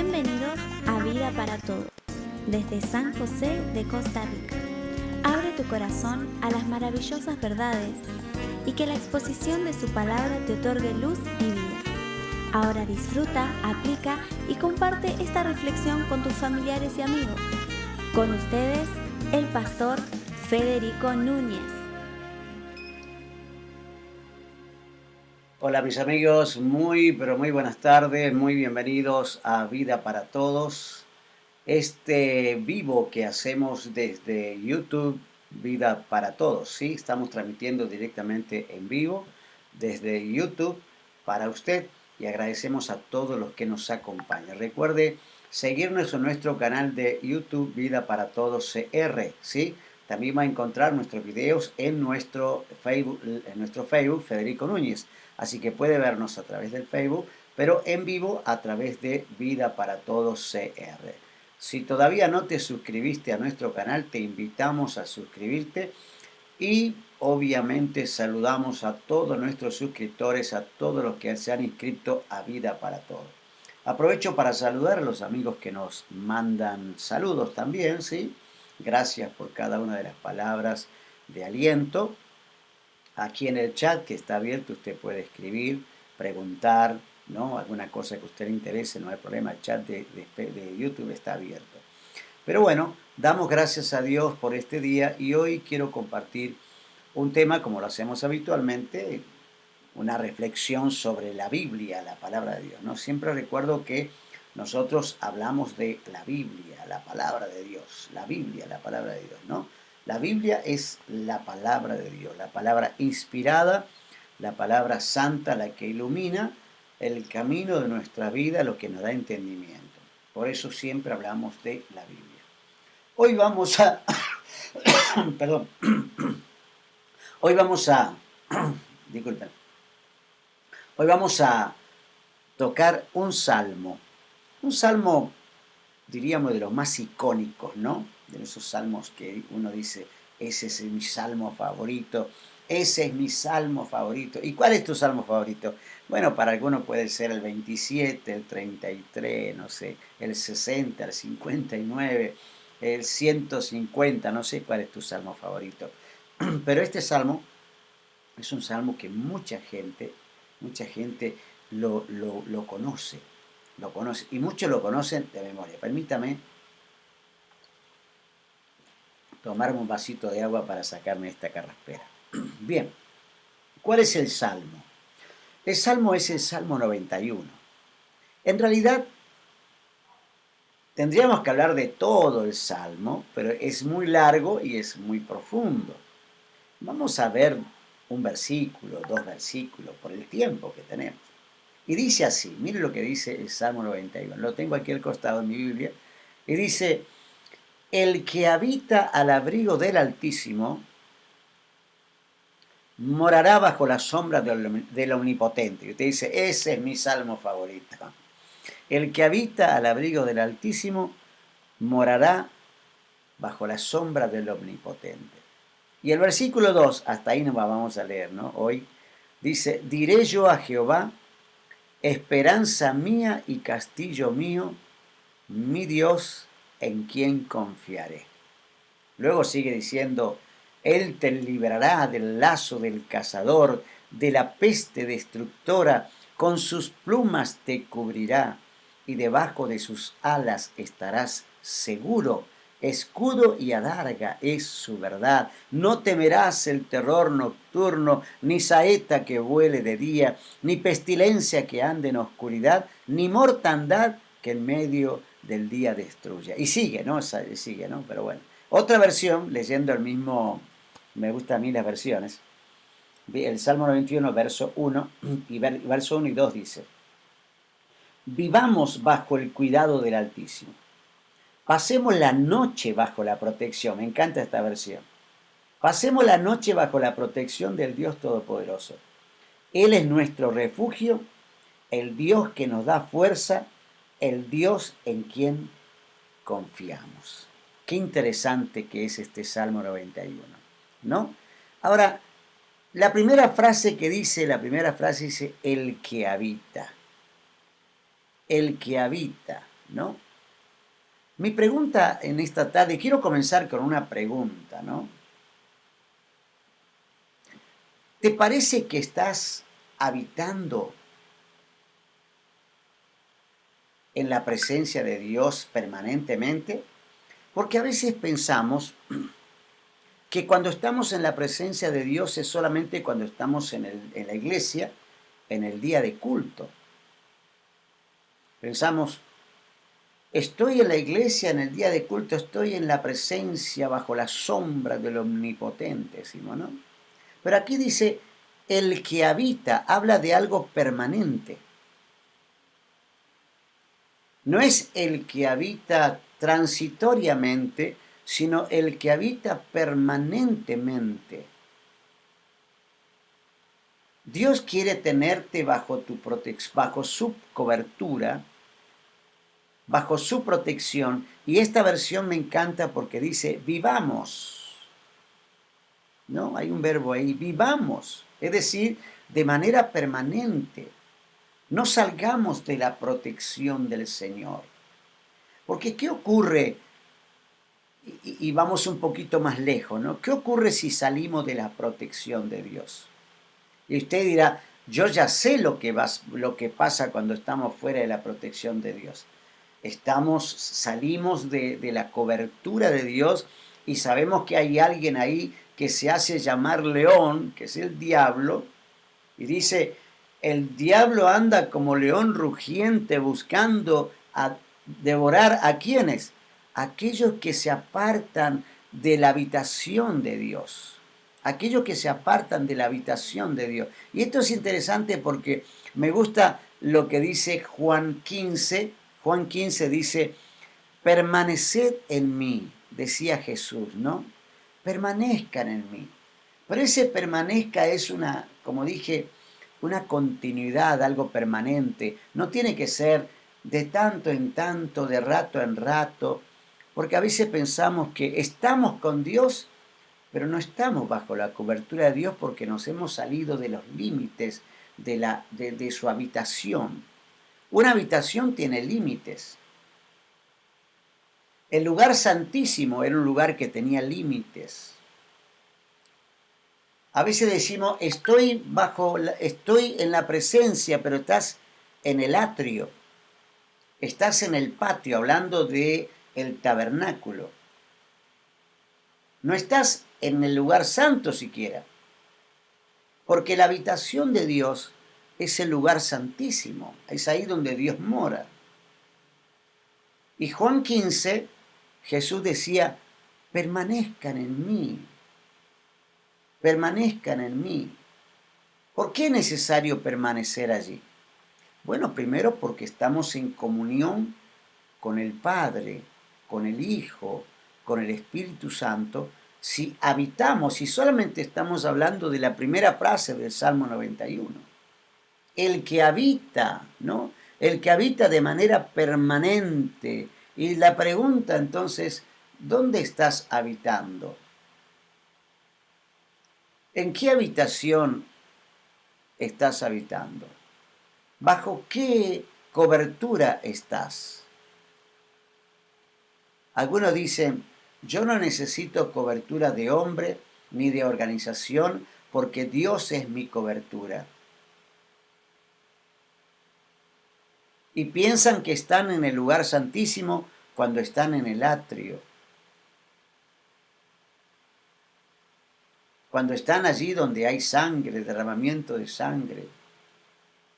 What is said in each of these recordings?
Bienvenidos a Vida para Todos, desde San José de Costa Rica. Abre tu corazón a las maravillosas verdades y que la exposición de su palabra te otorgue luz y vida. Ahora disfruta, aplica y comparte esta reflexión con tus familiares y amigos. Con ustedes, el pastor Federico Núñez. Hola mis amigos, muy buenas tardes, muy bienvenidos a Vida para Todos. Este vivo que hacemos desde YouTube, Vida para Todos, ¿sí? Estamos transmitiendo directamente en vivo desde YouTube para usted y agradecemos a todos los que nos acompañan. Recuerde seguirnos en nuestro canal de YouTube, Vida para Todos CR, ¿sí? También va a encontrar nuestros videos en nuestro Facebook, Federico Núñez. Así que puede vernos a través del Facebook, pero en vivo a través de Vida para Todos CR. Si todavía no te suscribiste a nuestro canal, te invitamos a suscribirte y obviamente saludamos a todos nuestros suscriptores, a todos los que se han inscrito a Vida para Todos. Aprovecho para saludar a los amigos que nos mandan saludos también, ¿sí? Gracias por cada una de las palabras de aliento. Aquí en el chat que está abierto usted puede escribir, preguntar, ¿no? Alguna cosa que a usted le interese, no hay problema, el chat de YouTube está abierto. Pero bueno, damos gracias a Dios por este día y hoy quiero compartir un tema como lo hacemos habitualmente, una reflexión sobre la Biblia, la palabra de Dios, ¿no? Siempre recuerdo que nosotros hablamos de la Biblia, la palabra de Dios, la Biblia, la palabra de Dios, ¿no? La Biblia es la palabra de Dios, la palabra inspirada, la palabra santa, la que ilumina el camino de nuestra vida, lo que nos da entendimiento. Por eso siempre hablamos de la Biblia. Hoy vamos a... perdón. Hoy vamos a... disculpen. Hoy vamos a tocar un salmo, diríamos, de los más icónicos, ¿no? De esos salmos que uno dice, ese es mi salmo favorito, ese es mi salmo favorito. ¿Y cuál es tu salmo favorito? Bueno, para algunos puede ser el 27, el 33, no sé, el 60, el 59, el 150, no sé cuál es tu salmo favorito. Pero este salmo es un salmo que mucha gente lo conoce. Lo conoce, y muchos lo conocen de memoria. Permítame tomarme un vasito de agua para sacarme esta carraspera. Bien, ¿cuál es el salmo? El salmo es el Salmo 91. En realidad, tendríamos que hablar de todo el salmo, pero es muy largo y es muy profundo. Vamos a ver un versículo, dos versículos, por el tiempo que tenemos. Y dice así, mire lo que dice el Salmo 91, lo tengo aquí al costado en mi Biblia, y dice, el que habita al abrigo del Altísimo morará bajo la sombra del Omnipotente. Y usted dice, ese es mi salmo favorito. El que habita al abrigo del Altísimo morará bajo la sombra del Omnipotente. Y el versículo 2, hasta ahí nos vamos a leer, ¿no? Hoy dice, diré yo a Jehová, esperanza mía y castillo mío, mi Dios en quien confiaré. Luego sigue diciendo, Él te librará del lazo del cazador, de la peste destructora, con sus plumas te cubrirá, y debajo de sus alas estarás seguro. Escudo y adarga es su verdad. No temerás el terror nocturno, ni saeta que vuele de día, ni pestilencia que ande en oscuridad, ni mortandad que en medio del día destruya. Y sigue, ¿no? Sigue, ¿no? Pero bueno. Otra versión, leyendo el mismo, me gustan a mí las versiones, el Salmo 91, verso 1 y verso 1 y 2 dice, vivamos bajo el cuidado del Altísimo. Pasemos la noche bajo la protección. Me encanta esta versión. Pasemos la noche bajo la protección del Dios Todopoderoso. Él es nuestro refugio, el Dios que nos da fuerza, el Dios en quien confiamos. Qué interesante que es este Salmo 91, ¿no? Ahora, la primera frase dice, el que habita. El que habita. ¿no? Mi pregunta en esta tarde, quiero comenzar con una pregunta, ¿no? ¿Te parece que estás habitando en la presencia de Dios permanentemente? Porque a veces pensamos que cuando estamos en la presencia de Dios es solamente cuando estamos en la iglesia, en el día de culto. Pensamos, estoy en la iglesia, en el día de culto, estoy en la presencia, bajo la sombra del Omnipotente, decimos, ¿no? Pero aquí dice, el que habita, habla de algo permanente. No es el que habita transitoriamente, sino el que habita permanentemente. Dios quiere tenerte bajo bajo su cobertura, bajo su protección, y esta versión me encanta porque dice, vivamos. ¿No? Hay un verbo ahí, vivamos, es decir, de manera permanente. No salgamos de la protección del Señor. Porque ¿qué ocurre? Y vamos un poquito más lejos, ¿no? ¿Qué ocurre si salimos de la protección de Dios? Y usted dirá, yo ya sé lo que pasa cuando estamos fuera de la protección de Dios. Salimos de la cobertura de Dios y sabemos que hay alguien ahí que se hace llamar león, que es el diablo, y dice, el diablo anda como león rugiente buscando a devorar a quienes, aquellos que se apartan de la habitación de Dios, aquellos que se apartan de la habitación de Dios. Y esto es interesante porque me gusta lo que dice Juan 15. Juan 15 dice, permaneced en mí, decía Jesús, ¿no? Permanezcan en mí. Pero ese permanezca es una, como dije, una continuidad, algo permanente. No tiene que ser de tanto en tanto, de rato en rato, porque a veces pensamos que estamos con Dios, pero no estamos bajo la cobertura de Dios porque nos hemos salido de los límites de su habitación. Una habitación tiene límites. El lugar santísimo era un lugar que tenía límites. A veces decimos, estoy en la presencia, pero estás en el atrio, estás en el patio, hablando de el tabernáculo. No estás en el lugar santo siquiera, porque la habitación de Dios es el lugar santísimo, es ahí donde Dios mora. Y Juan 15, Jesús decía, permanezcan en mí, permanezcan en mí. ¿Por qué es necesario permanecer allí? Bueno, primero porque estamos en comunión con el Padre, con el Hijo, con el Espíritu Santo, si habitamos, si solamente estamos hablando de la primera frase del Salmo 91. El que habita, ¿no? El que habita de manera permanente. Y la pregunta entonces, ¿dónde estás habitando? ¿En qué habitación estás habitando? ¿Bajo qué cobertura estás? Algunos dicen, yo no necesito cobertura de hombre ni de organización porque Dios es mi cobertura. Y piensan que están en el lugar santísimo cuando están en el atrio. Cuando están allí donde hay sangre, derramamiento de sangre.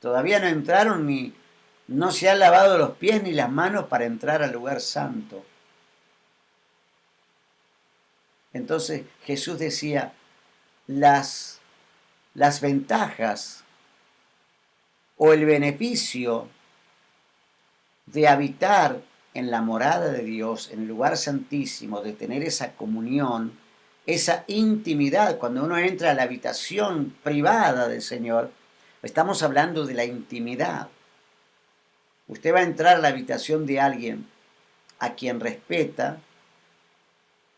Todavía no entraron no se han lavado los pies ni las manos para entrar al lugar santo. Entonces Jesús decía, las ventajas o el beneficio de habitar en la morada de Dios, en el lugar santísimo, de tener esa comunión, esa intimidad, cuando uno entra a la habitación privada del Señor, estamos hablando de la intimidad. Usted va a entrar a la habitación de alguien a quien respeta,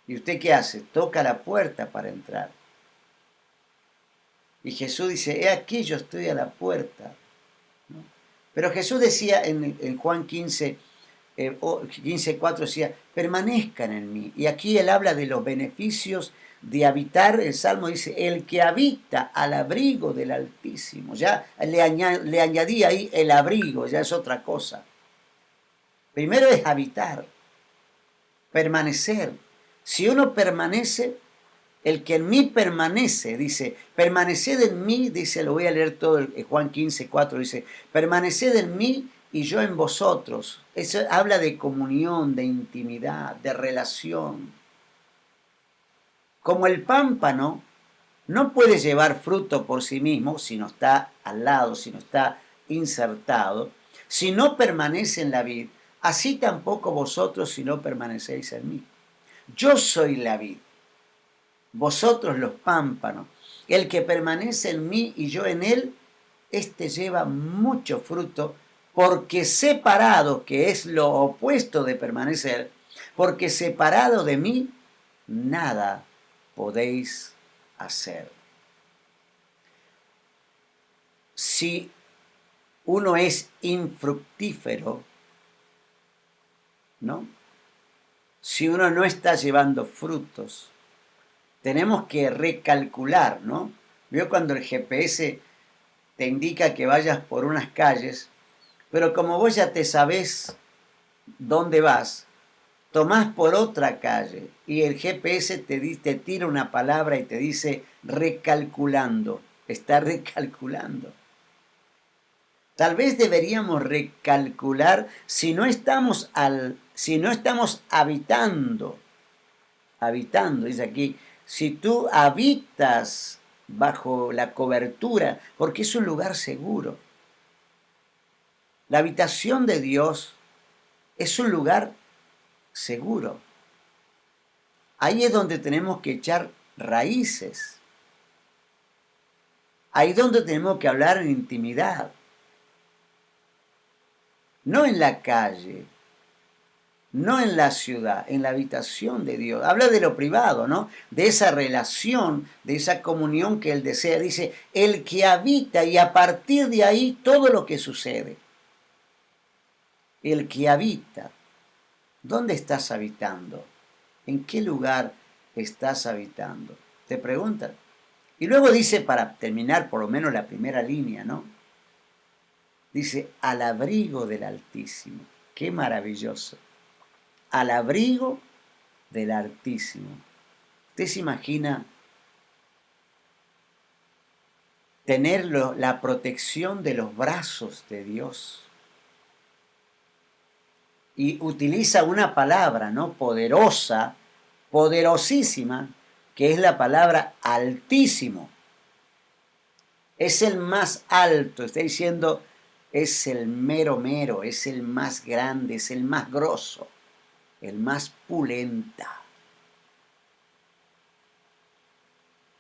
¿y usted qué hace? Toca la puerta para entrar. Y Jesús dice, he aquí yo estoy a la puerta. ¿No? Pero Jesús decía en Juan 15, 15:4 decía, permanezcan en mí. Y aquí él habla de los beneficios de habitar. El Salmo dice, el que habita al abrigo del Altísimo. Ya le añadí ahí el abrigo, ya es otra cosa. Primero es habitar, permanecer. Si uno permanece, el que en mí permanece, dice, permaneced en mí, dice, lo voy a leer todo, Juan 15:4 dice, permaneced en mí y yo en vosotros. Eso habla de comunión, de intimidad, de relación. Como el pámpano no puede llevar fruto por sí mismo si no está al lado, si no está insertado, si no permanece en la vid, así tampoco vosotros si no permanecéis en mí. Yo soy la vid, vosotros los pámpanos. El que permanece en mí y yo en él, éste lleva mucho fruto, porque separado, que es lo opuesto de permanecer, porque separado de mí, nada podéis hacer. Si uno es infructífero, ¿no? Si uno no está llevando frutos, tenemos que recalcular, ¿no? Veo cuando el GPS te indica que vayas por unas calles, pero como vos ya te sabés dónde vas, tomás por otra calle y el GPS te tira una palabra y te dice recalculando, está recalculando. Tal vez deberíamos recalcular si no estamos habitando, dice aquí, si tú habitas bajo la cobertura, porque es un lugar seguro. La habitación de Dios es un lugar seguro. Ahí es donde tenemos que echar raíces. Ahí es donde tenemos que hablar en intimidad. No en la calle, no en la ciudad, en la habitación de Dios. Habla de lo privado, ¿no? De esa relación, de esa comunión que Él desea. Dice, el que habita, y a partir de ahí todo lo que sucede. El que habita. ¿Dónde estás habitando? ¿En qué lugar estás habitando? Te preguntan. Y luego dice, para terminar por lo menos la primera línea, ¿no? Dice, al abrigo del Altísimo. Qué maravilloso. Al abrigo del Altísimo. ¿Usted se imagina tener la protección de los brazos de Dios? Y utiliza una palabra, ¿no? Poderosa, poderosísima, que es la palabra altísimo. Es el más alto, está diciendo, es el mero mero, es el más grande, es el más grosso, el más pulenta.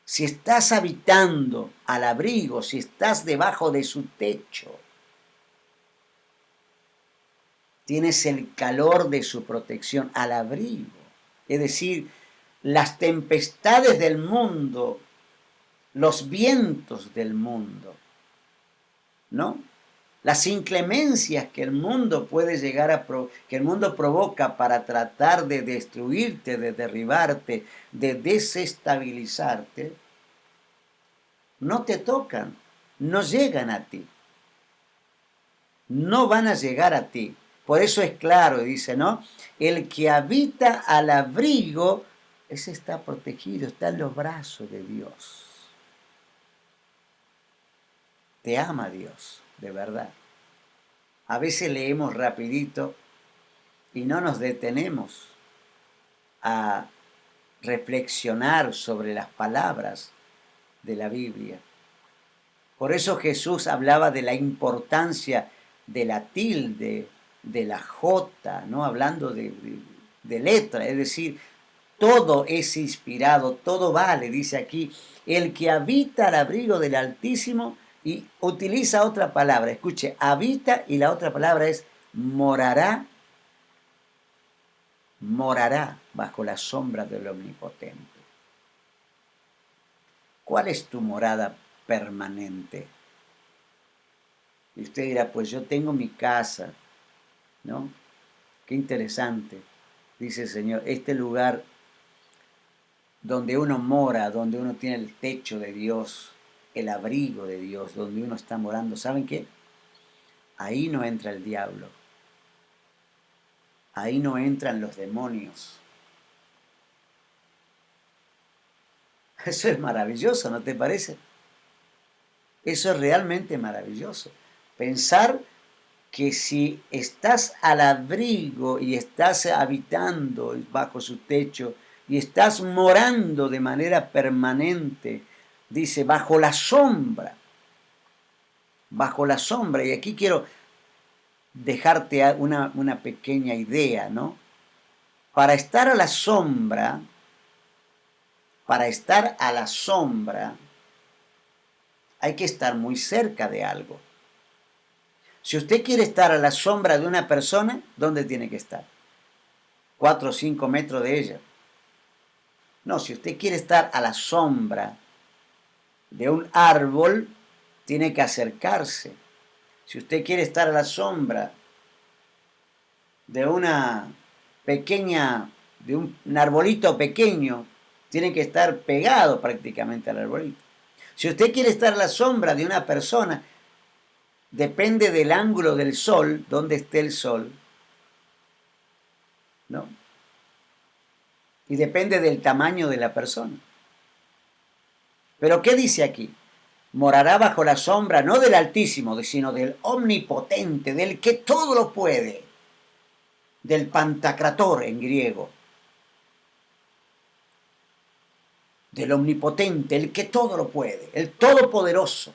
Si estás habitando al abrigo, si estás debajo de su techo, tienes el calor de su protección al abrigo. Es decir, las tempestades del mundo, los vientos del mundo, ¿no? Las inclemencias que el mundo puede llegar que el mundo provoca para tratar de destruirte, de derribarte, de desestabilizarte, no te tocan, no llegan a ti. No van a llegar a ti. Por eso es claro, dice, ¿no? El que habita al abrigo, ese está protegido, está en los brazos de Dios. Te ama Dios, de verdad. A veces leemos rapidito y no nos detenemos a reflexionar sobre las palabras de la Biblia. Por eso Jesús hablaba de la importancia de la tilde, de la jota, ¿no? Hablando de letra, es decir, todo es inspirado, todo vale, dice aquí, el que habita al abrigo del Altísimo, y utiliza otra palabra, escuche, habita, y la otra palabra es morará bajo la sombra del Omnipotente. ¿Cuál es tu morada permanente? Y usted dirá, pues yo tengo mi casa, ¿no? Qué interesante, dice el Señor, este lugar donde uno mora, donde uno tiene el techo de Dios, el abrigo de Dios, donde uno está morando, ¿saben qué? Ahí no entra el diablo, ahí no entran los demonios. Eso es maravilloso, ¿no te parece? Eso es realmente maravilloso. Pensar que si estás al abrigo y estás habitando bajo su techo y estás morando de manera permanente, dice, bajo la sombra, y aquí quiero dejarte una pequeña idea, ¿no? Para estar a la sombra, hay que estar muy cerca de algo. Si usted quiere estar a la sombra de una persona, ¿dónde tiene que estar? 4 o 5 metros de ella. No, si usted quiere estar a la sombra de un árbol, tiene que acercarse. Si usted quiere estar a la sombra de una pequeña, de un arbolito pequeño, tiene que estar pegado prácticamente al arbolito. Si usted quiere estar a la sombra de una persona, depende del ángulo del sol, donde esté el sol, ¿no? Y depende del tamaño de la persona. Pero ¿qué dice aquí? Morará bajo la sombra no del Altísimo, sino del Omnipotente, del que todo lo puede, del Pantocrátor en griego, del Omnipotente, el que todo lo puede, el Todopoderoso.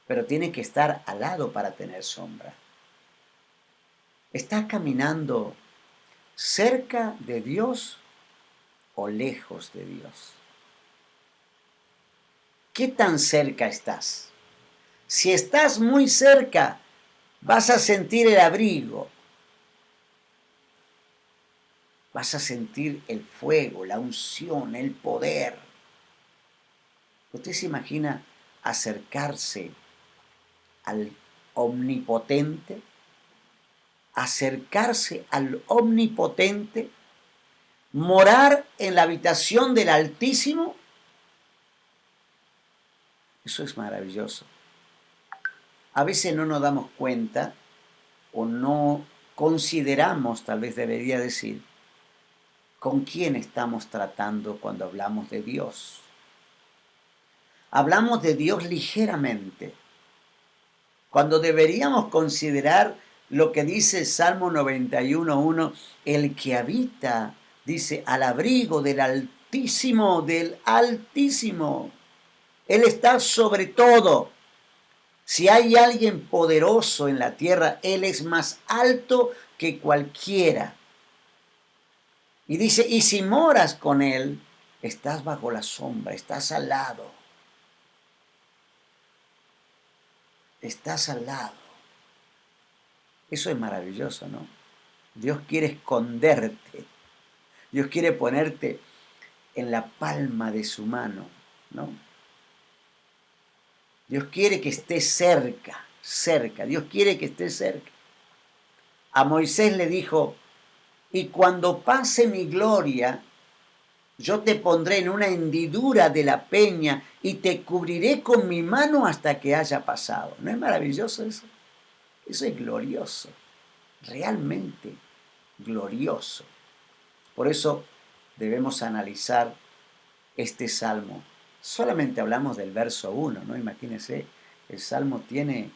Pero tiene que estar al lado para tener sombra. ¿Está caminando cerca de Dios o lejos de Dios? ¿Qué tan cerca estás? Si estás muy cerca, vas a sentir el abrigo, vas a sentir el fuego, la unción, el poder. ¿Usted se imagina acercarse al Omnipotente? Acercarse al Omnipotente, morar en la habitación del Altísimo. Eso es maravilloso. A veces no nos damos cuenta o no consideramos, tal vez debería decir, con quién estamos tratando cuando hablamos de Dios. Hablamos de Dios ligeramente, cuando deberíamos considerar lo que dice Salmo 91:1, el que habita, dice, al abrigo del Altísimo, del Altísimo. Él está sobre todo. Si hay alguien poderoso en la tierra, Él es más alto que cualquiera. Y dice, y si moras con Él, estás bajo la sombra, estás al lado. Estás al lado. Eso es maravilloso, ¿no? Dios quiere esconderte. Dios quiere ponerte en la palma de su mano, ¿no? Dios quiere que estés cerca, cerca. Dios quiere que estés cerca. A Moisés le dijo, y cuando pase mi gloria, yo te pondré en una hendidura de la peña y te cubriré con mi mano hasta que haya pasado. ¿No es maravilloso eso? Eso es glorioso, realmente glorioso. Por eso debemos analizar este salmo. Solamente hablamos del verso 1, ¿no? Imagínense, el salmo tiene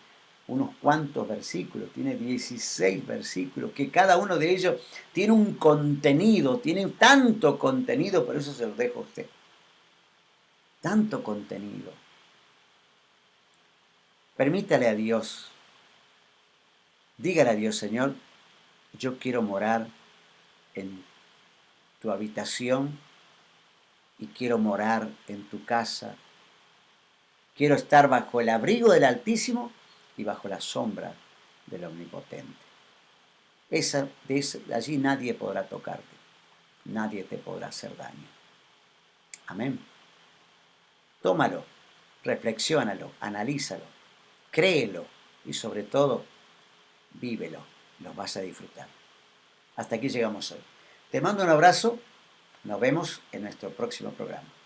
unos cuantos versículos, tiene 16 versículos, que cada uno de ellos tiene un contenido, tiene tanto contenido, por eso se los dejo a usted. Tanto contenido. Permítale a Dios, dígale a Dios, Señor, yo quiero morar en tu habitación y quiero morar en tu casa. Quiero estar bajo el abrigo del Altísimo y bajo la sombra del Omnipotente. Allí nadie podrá tocarte, nadie te podrá hacer daño. Amén. Tómalo, reflexiónalo, analízalo, créelo y sobre todo, vívelo. Lo vas a disfrutar. Hasta aquí llegamos hoy. Te mando un abrazo. Nos vemos en nuestro próximo programa.